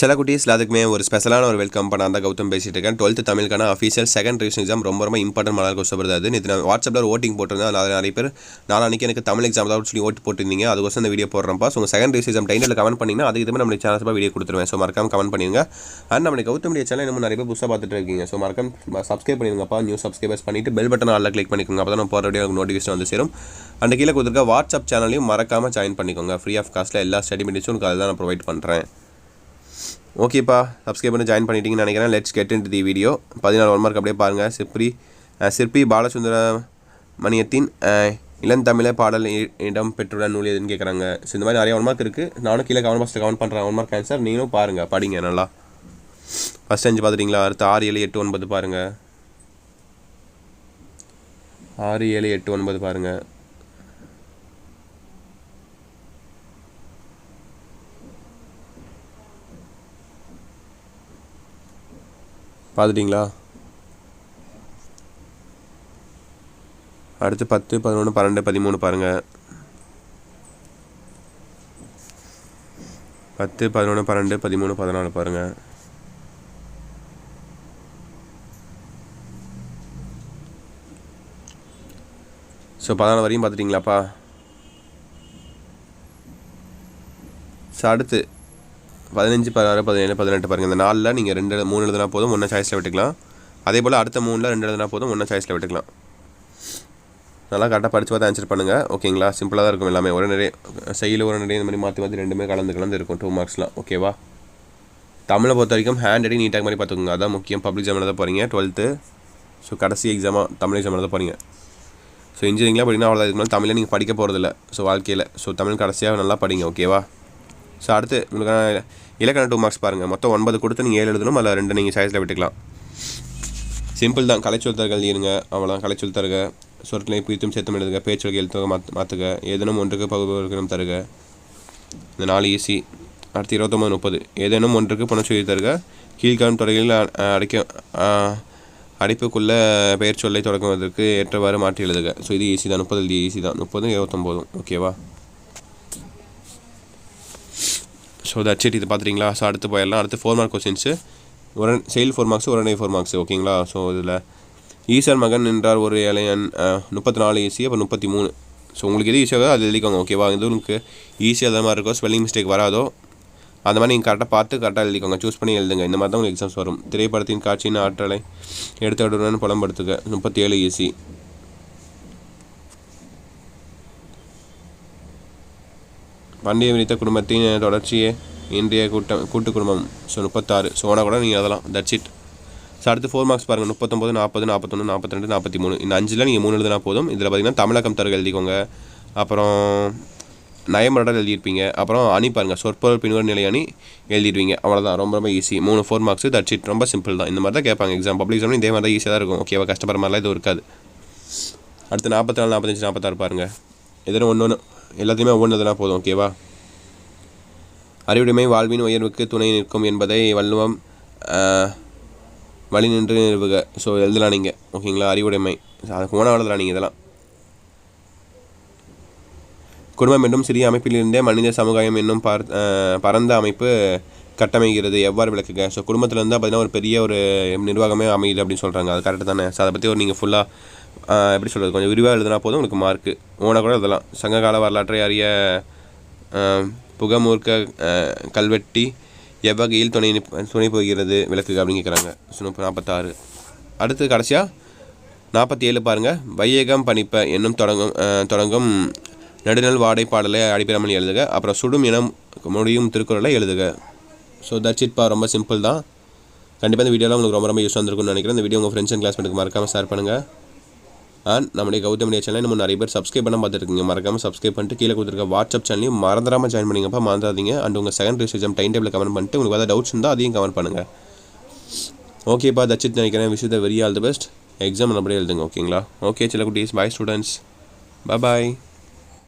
சில குட்டீஸ் எல்லாத்துக்குமே ஒரு ஸ்பெஷலான ஒரு வெல்கம் பண்ண அந்த கௌதம் பேசிட்டு இருக்கேன். 12th தமிழுக்கான அஃபீஷியல் செகண்ட் ரிவிஷன் எக்ஸாம் ரொம்ப இம்பார்ட்டன்ட் மலர் கொஸ்டின் வருது. நேற்று நான் வாட்ஸ்அப்பில் ஓட்டிங் போட்டிருந்தேன். அதில் நிறைய பேர் நாளைக்கு எனக்கு தமிழ் எக்ஸாம் தான் சொல்லி ஓட்டு போட்டிருந்தீங்க. அதுக்கோசம் இந்த வீடியோ போடுறப்பா. ஸோ உங்கள் second revision exam title comment பண்ணிங்கன்னா அது இதுமே நம்ம சேனல்ஸாக வீடியோ கொடுத்துருவேன். ஸோ மறக்காம கமெண்ட் பண்ணிடுங்க. அண்ட் நம்ம கௌதம் சேனல் இன்னும் நிறைய பேர் புதுசாக பார்த்துட்டு இருக்கீங்க. ஸோ மறக்காம சப்ஸ்கிரைப் பண்ணிடுங்கப்பா. நியூ சப்ஸ்கிரைபர்ஸ் பண்ணிட்டு பெல் பட்டன் ஆல்ல கிளிக் பண்ணிக்கோங்க. அப்போ தான் நம்ம போகிற வீடியோ நோட்டிஃபிகேஷன் வந்து சேரும். அந்த கீழே கொடுத்துருக்க வாட்ஸ்அப் சேனலையும் மறக்காமல் ஜாயின் பண்ணிக்கோங்க. ஃப்ரீ ஆஃப் காஸ்ட்டில் எல்லா ஸ்டடி மெட்டீரியல்ஸும் உங்களுக்கு அதுதான் நான் ப்ரொவைட் பண்ணுறேன். ஓகேப்பா, சப்ஸ்கிரைப் பண்ணி ஜாயின் பண்ணிட்டீங்கன்னு நினைக்கிறேன். Let's get into the video. 14 1 mark அப்படியே பாருங்கள். சிற்பி பாலசுந்தர மணியத்தின் இளந்தமிழ பாடல் இடம் பெற்றுள்ள நூல் எதுன்னு கேட்குறாங்க. ஸோ இந்த மாதிரி நிறைய 1 மார்க் இருக்குது. நானும் கீழே கமெண்ட் பாக்ஸில் கமெண்ட் பண்ணுறேன் 1 மார்க் ஆன்சர். நீங்களும் பாருங்கள், படிங்க நல்லா. ஃபஸ்ட் 5 பார்த்துட்டிங்களா? அடுத்து 6 7 8 9 பாருங்கள். 6 7 8 9 பாருங்கள். பார்த்துட்டிங்களா? அடுத்து 10 11 12 13 பாருங்கள். 10 11 12 13 14 பாருங்கள். ஸோ 14 வரையும் பார்த்துட்டிங்களாப்பா? ஸோ அடுத்து 15 16 17 18 பாருங்கள். இந்த 4ல் நீங்கள் 2 3 எழுதுனா போதும், 1 சாய்ஸில் விட்டுக்கலாம். அதே போல் அடுத்த 3ல் 2 எழுதுனா போதும், 1 சாய்ஸில் விட்டுக்கலாம். நல்லா கரெக்டாக படித்து பார்த்து ஆன்சர் பண்ணுங்கள். ஓகேங்களா? சிம்பிளாக தான் இருக்கும் எல்லாமே. ஒரு நிறைய செயல் ஒரு நிறைய இந்த மாதிரி மாற்றி ரெண்டுமே கலந்து இருக்கும் 2 மார்க்ஸ்லாம். ஓகேவா? தமிழை பொறுத்த வரைக்கும் ஹேண்ட் ரைட்டிங் நீட்டாக மாதிரி பார்த்துக்கோங்க. அதான் முக்கியம். பப்ளிக் எக்ஸாம் எழுத போகிறீங்க 12th. ஸோ கடைசி எக்ஸாமாக தமிழ் எக்ஸாம் எழுத போகிறீங்க. ஸோ இன்ஜினியரிங்லாம் படிங்கன்னா அவ்வளோ இதுக்கு மேலே தமிழில் நீங்கள் படிக்க போகிறதில்ல. ஸோ வாழ்க்கையில் தமிழ் கடைசியாக நல்லா படிங்க. ஓகேவா? ஸோ அடுத்து உங்களுக்கான இலக்கண 2 மார்க்ஸ் பாருங்கள். மொத்தம் 9 கொடுத்து நீங்கள் 7 எழுதணும். அதில் 2 நீங்கள் சாய்ஸில் விட்டுக்கலாம். சிம்பிள் தான். கலைச்சொல் தருகள் இருங்க, அவ்வளோ. கலைச்சொல் தருக, சொற்களை பிரித்தும் சேர்த்தும் எழுதுக, பேச்சொல்கள் எழுத்துக மாற்றுக, ஏதேனும் ஒன்றுக்கு பகுதிகளும் தருக. இந்த 4 ஈஸி. அடுத்து 29 30 ஏதேனும் ஒன்றுக்கு புனச்சொல்லி தருக, கீழ்காணும் தொடர்களில் அடைப்புக்குள்ளே பெயர் சொல்லை தொடங்குவதற்கு ஏற்றவாறு மாற்றி எழுதுக. ஸோ இது ஈஸி தான். 30 ஈஸி தான். 30 29. ஓகேவா? So that's it. இது பார்த்துட்டிங்களா? ஸோ அடுத்து போயிடலாம். அடுத்து 4 மார்க் கொஸ்டின்ஸு. செயல் 4 மார்க்ஸ், உடனே 4 மார்க்ஸ். ஓகேங்களா? ஸோ இதில் ஈசர் மகன் என்றார் ஒரு இளையன் 34 ஈஸி. அப்போ 33. ஸோ உங்களுக்கு எது ஈஸியாக அது எழுதிக்கோங்க. ஓகேவா? இது உங்களுக்கு ஈஸியாக அந்த மாதிரி இருக்கும். ஸ்பெல்லிங் மிஸ்டேக் வராதோ அந்த மாதிரி நீங்கள் கரெக்டாக பார்த்து கரெக்டாக எழுதிக்கோங்க. சூஸ் பண்ணி எழுதுங்க. இந்த மாதிரி தான் உங்களுக்கு எக்ஸாம்ஸ் வரும். திரைப்படத்தின் காட்சியின் ஆற்றலை எடுத்துடன் புலம்படுத்துக. 37 ஈஸி. பண்டைய விரித்த குடும்பத்தின் தொடர்ச்சியே இன்றைய கூட்டு குடும்பம். ஸோ 36. ஸோ ஓனா கூட நீங்கள் அதெல்லாம் தட்ஸ் இட். ஸோ அடுத்து 4 மார்க்ஸ் பாருங்கள். 39 40 41 42 43. இந்த 5ல் நீங்கள் 3 எழுதுனா போதும். இதில் பார்த்தீங்கன்னா தமிழகம் தருக எழுதிக்கோங்க. அப்புறம் நயமடல் எழுதியிருப்பீங்க. அப்புறம் அணி பாருங்கள். சொற்பொருள் பின்வரும் நிலை அணி எழுதிடுவீங்க. அவ்வளோதான். ரொம்ப ஈஸி. 3 4 மார்க்ஸ். That's it. ரொம்ப சிம்பிள் தான். இந்த மாதிரி தான் கேட்பாங்க எக்ஸாம். பப்ளிக் எக்ஸாம் இதே மாதிரி தான் ஈஸியாக தான் இருக்கும். ஓகேவா? கஷ்டப்படுற மாதிரிலாம் இது இருக்காது. அடுத்து 44 45 46 பாருங்கள். எதுவும் ஒன்று எல்லாத்தையுமே ஒவ்வொன்று எதுனா போதும். ஓகேவா? அறிவுடைமை வாழ்வின் உயர்வுக்கு துணை நிற்கும் என்பதை வள்ளுவம் வழி நின்று நிறுவுக. ஸோ எழுதலாம் நீங்கள். ஓகேங்களா? அறிவுடைமை அது போனால் எழுதலாம் நீங்கள். இதெல்லாம் குடும்பம் என்னும் சிறிய அமைப்பிலிருந்தே மனித சமுதாயம் என்னும் பரந்த அமைப்பு கட்டமைகிறது. எவ்வாறு விளக்குக? ஸோ குடும்பத்தில் இருந்தால் பார்த்தீங்கன்னா ஒரு பெரிய ஒரு நிர்வாகமே அமையுது அப்படின்னு சொல்கிறாங்க. அது கரெக்டு தானே? ஸோ அதை பற்றி ஒரு நீங்கள் ஃபுல்லாக எப்படி சொல்கிறது, கொஞ்சம் விரிவாக எழுதினா போதும் உங்களுக்கு மார்க்கு. ஓனா கூட எழுதலாம். சங்ககால வரலாற்றை அறிய புகமூர்க்க கல்வெட்டி எவ்வகையில் துணை போகிறது விளக்குக அப்படின்னு கேட்குறாங்க. ஸோ 46. அடுத்து கடைசியாக 47 பாருங்கள். வையகம் பணிப்ப என்னும் தொடங்கும் நெடுநல் வாடை பாடலை அடிப்பெறாமல் எழுதுக. அப்புறம் சுடும் இனம் முடியும் திருக்குறளை எழுதுக. ஸோ தட்ஸ் இட்பா. ரொம்ப சிம்பிள் தான். கண்டிப்பாக இந்த வீடியோலாம் உங்களுக்கு ரொம்ப யூஸ் வந்திருக்கும்னு நினைக்கிறேன். இந்த வீடியோ உங்கள் ஃப்ரெண்ட்ஸ் அண்ட் கிளாஸ்மேட்டுக்கு மறக்காமல் ஷேர் பண்ணுங்கள். அண்ட் நம்முடைய கௌதம் சேனல் இன்னும் நிறைய பேர் சப்ஸ்கிரைப் பண்ண பார்த்துருக்கீங்க. மறக்காமல் சப்ஸ்கிரைப் பண்ணிட்டு கீழே கொடுத்துருக்க வாட்ஸ்அப் சேனலையும் மறந்துடாமல் ஜாயின் பண்ணிங்கப்பா. மறந்துடாதீங்க. அண்ட் உங்கள் second revision exam time table comment பண்ணிட்டு உங்களுக்கு ஏதாவது டவுட்ஸ் இருந்தால் அதையும் கமெண்ட் பண்ணுங்கள். ஓகேப்பா. தட்ஸ் இட் நினைக்கிறேன். Wish the very all the best. Exam நல்லபடியாக எழுதுங்க. ஓகேங்களா? ஓகே சில குட்டீஸ். பாய் ஸ்டூடெண்ட்ஸ். பாய்.